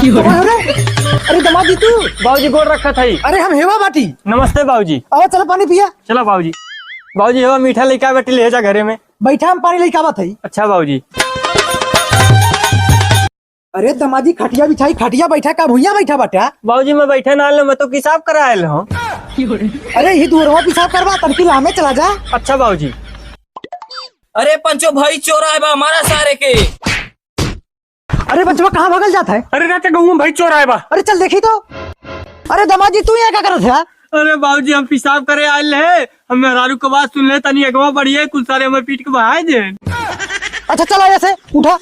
अरे दमाद जी तू बाबूजी गोड़ रखा था। अरे हम हेवा बाटी। नमस्ते बाबूजी। आओ चलो पानी पिया। चलो बाबूजी। बाबूजी हेवा मीठा लेके बेटी ले जा घरे में। बैठा हम पानी लेके आवत है। अच्छा बाबूजी। अरे दमादी खटिया बिछाई, खटिया बैठा का भुइया बैठा बाटा। बाबूजी मैं बैठे ना मैं तो पिसाब करा आयल हूँ। अरे ही दूरवा पिसाब करवा तनकी लामे चला जा। अच्छा बाबूजी। अरे पंचो भाई चोर आए बा हमारा सारे के। अरे बचवा कहाँ भागल जाता है? अरे रात गाँव में भाई चोर आए बा। अरे चल देखी तो। अरे दमादी तू यहाँ क्या करत है? अरे बाबूजी हम पिसाब करे आयल है। हम मेहरारू को बात सुन ले तनी अगवा बढ़िए कुछ सारे हमें पीट के बहाए दे। अच्छा चला ऐसे उठा।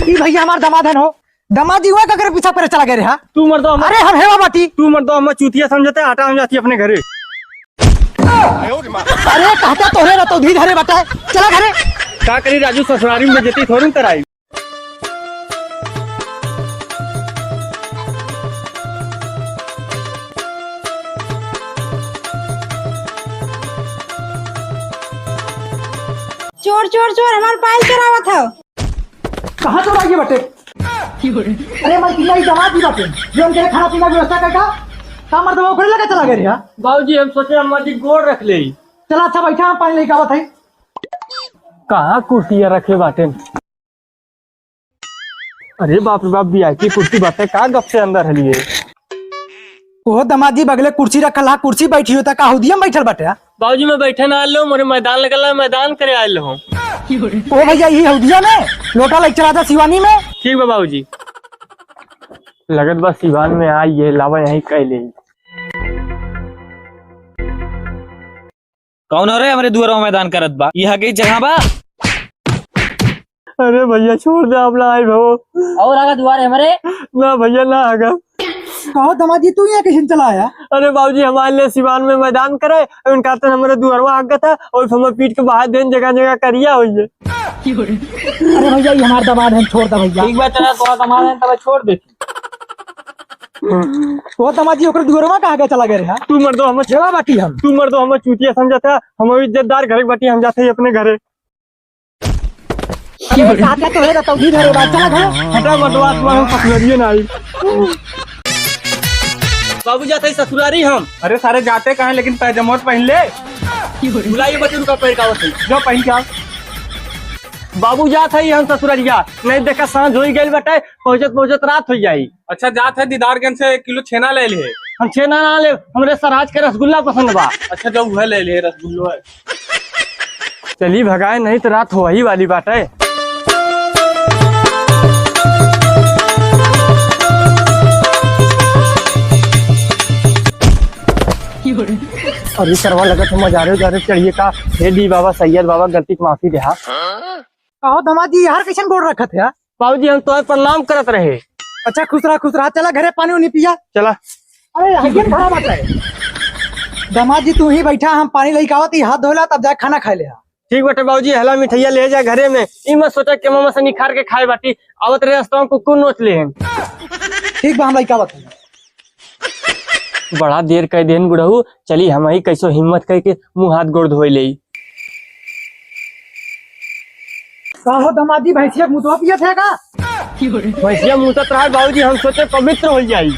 ई भैया हमार दमाद है हो। दमादी हुआ का करे पीछा करे चला गए रे। हाँ तू मर दो। अरे हम हेवा बाटी। तू मर दो हम चूतिया समझते आटा हम जाती अपने घरे। अरे कहता तोरे ना तो भी घरे बता चला घरे। क्या करी राजू ससुरारी में जेती थोड़ी कराई। चोर चोर चोर हमारे पायल चुरावा था। कहाँ चोरा ये बटे? अरे मैं तीन ही दमाद ही बाटे जो उनके खाना पीना की व्यवस्था करता काम मर्द वो लगा चला गया रे। हाँ बाबूजी हम सोचे अम्मा जी गोड़ रख ले। चला अच्छा बैठा हम पानी लेके आवत है। कहाँ कुर्सियाँ रखे बाटे। अरे बाप रे बाप वीआईपी कुर्सी बाटे का गप से अंदर हलिए। वो दमादी बगले कुर्सी रखल हा कुर्सी बैठी होता का हुदियम बैठल बाटे। बाबूजी मैं बैठे ना आलो मोरे मैदान लगल मैदान करे आयल हूँ। ओ भैया ये हुदिया में लोटा लेके चला था शिवानी में। ठीक है बाबूजी। लगत बस सिवान में आई ये लावा यही कह ले। कौन हो रहे हमारे दुआरा मैदान करत बा? यहाँ की जगह बा। अरे भैया छोड़ दे आप ना आई भो। और आगे दुआरे हमारे ना भैया ना आगा। कहो दमादी तू यहाँ किसी चला आया? अरे बाबूजी हमारे लिए सिवान में मैदान करे उनका तो हमारे दुआरवा आगा था और हमें पीट के बाहर देन जगह जगह करिया हुई है। अरे भैया ये हमारे दमाद है छोड़ दे भैया। एक बार चला तो दमाद है तब छोड़ दे। वो दमादी ओकर दुआरवा कहाँ गया चला गया रे। हाँ तू मर दो हम जेवा बाटी हम। तू मर दो हम चूतिया समझता हम इज्जतदार घर बाटी हम जाते अपने घरे। अरे काका तो है तो भी घरे बात चला घर। हटा मटवा हम ससुरारिये ना आई। बाबू जाते ही ससुरारी हम। अरे सारे जाते कहाँ लेकिन पैजामा पहन ले। बुलाइए बच्चे उनका पहकावत है जो पहन के आओ। बाबू जात है हम ससुरारिया नहीं देखा सांझ हो गई बटे पहुंचत रात हो जाई। अच्छा जात है दीदारगंज से 1 किलो छेना ले ले। हम छेना ना ले हमरे सराज के रसगुल्ला पसंद बा। अच्छा जो वह ले ले रसगुल्लो है। चली भगाए नहीं तो रात हो ही वाली बात है। अरे करवा लगा तो जा रहे चढ़िए का हे दी बाबा सैयद बाबा गलती की माफी दे। कहो दमादी यार किशन गोड़ रखत है। बाबूजी हम तो प्रणाम करत रहे। अच्छा खुश रहा चला घरे पानी उनी पिया चला। अरे हगियन खड़ा बात है। दमादी तू ही बैठा हम पानी लेके आवत हाथ धोला तब जा खाना खा ले। ठीक बटे बाबूजी हला मिठाइया ले जा घरे में ई मत सोचा कि मामा से निखार के खाए बाटी आवत रहे रास्ता को कौन नोच ले। ठीक बा हम लेके आवत है। बड़ा देर कह देन बुढ़ऊ चली हम ही कैसो हिम्मत करके मुंह हाथ गोड़ धोई ले। कहो दमादी भैंसिया मुतवा पिया थे का? भैंसिया मुतत रहा बाबूजी हम सोचे पवित्र हो जाई।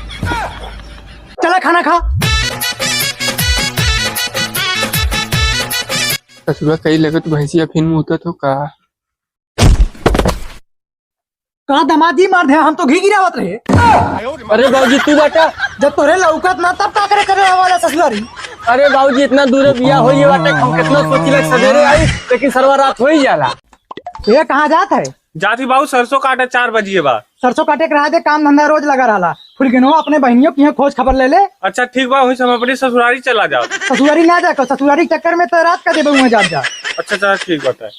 चला खाना खा। ससुरा कई लगे तो भैंसिया फिर मुहता तो का। कहा दमादी मार दे हम तो घी गिरावत रहे। अरे बाबूजी तू बेटा जब तोरे लौकत ना तब का करे वाला ससुरारी। अरे बाबूजी इतना दूर बिया हो ये बाटे हम कितना सोचिले सवेरे आई लेकिन सरवा रात हो ही जाला। ये कहाँ जात है? जाती बाबू सरसों काटे 4 बजे बा। सरसों काटे के रहा दे काम धंधा रोज लगा रहा फुल गिनो अपने बहनियों की खोज खबर ले ले। अच्छा ठीक बा वही समय अपनी ससुरारी चला जाओ। ससुरारी ना जाकर ससुरारी चक्कर में तो रात का देबे वहाँ जा। अच्छा चला ठीक बात है।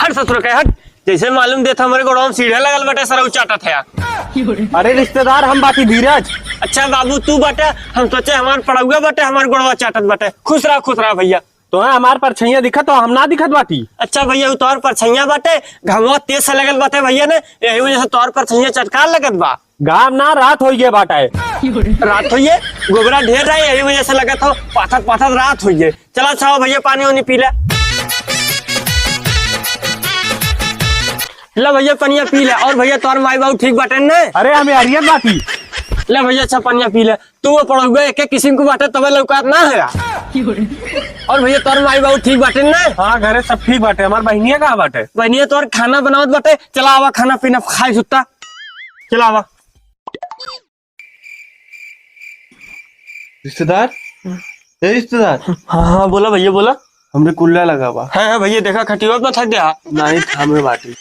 हट ससुर के हट जैसे मालूम देता हमारे गोड़ों में सीढ़े लगल बटे सर चाटा था। अरे रिश्तेदार हम बाटी धीरज। अच्छा बाबू तू बटे हम सोचे हमारे पड़ौगा बटे हमारे गोड़वा चाटत बटे। खुश रहा भैया। तो हमार परछैया दिखत हो हम ना दिखत बाटी। अच्छा भैया तोर परछैया बाटे घमवा तेज से लगल बाटे भैया ने यही वजह से तोर परछैया चटकार लगत बा। गाँव ना रात हो गए बाटे। रात हुई है, गोबरा ढेर रही यही वजह से लगा था पाथर पाथर रात हुई है। चला छाओ भैया पानी वानी पी ले। ला भैया पनिया पी ले। और भैया तोर माई बाबू ठीक बाटे ने? अरे हमें अरियत बाटी। ले भैया अच्छा पनिया पी ले। तू वो पड़ोगे एक एक किस्म को बाटे तबे लौकात ना है। और भैया तोर माई बाबू ठीक बाटे ने? हाँ घरे सब ठीक बाटे। हमार बहनिया कहाँ बाटे? बहनिया तोर खाना बनावत बाटे। चला आवा खाना पीना खाए सुत्ता। चला आवा। रिश्तेदार ए रिश्तेदार। हाँ हाँ बोला भैया बोला। हमरे कुल्ला लगा बा। हाँ भैया देखा खटिया में थक गया। नहीं थामे बाटी।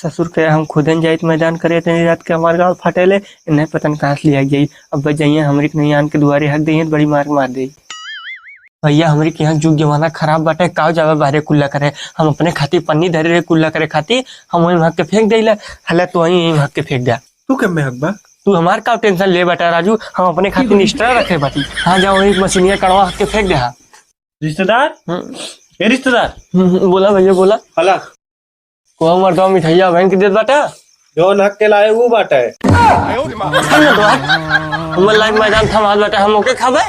ससुर के हम खुदन जाइत मैदान करे इतनी रात के हमारे गाँव फटेले इन्हें पतन कहाँ से लिया गई। अब बच जाइए हमरी के नहीं आन के दुआरे हक दी बड़ी मार दी। भैया हमरी के यहाँ जुग जमाना खराब बाटे। काव जावे बाहरे कुल्ला करे। हम अपने खाती पन्नी धरे रहे कुल्ला करे खाती हम वही भाग के फेंक दे। हले तो वही भाग के फेंक दिया। तू कब में हक बा? तू हमार का टेंशन ले बेटा राजू। हम अपने खाती निष्ठा रखे बाटी। हाँ जाओ वही मशीनिया कड़वा हक के फेंक दे। रिश्तेदार ए रिश्तेदार। बोला भैया बोला। हला को मरता मिठाइया बहन की देत बाटा जो हक के लाए वो बाटे। हमर लाइफ मैदान थमा बाटा हम ओके खाबे।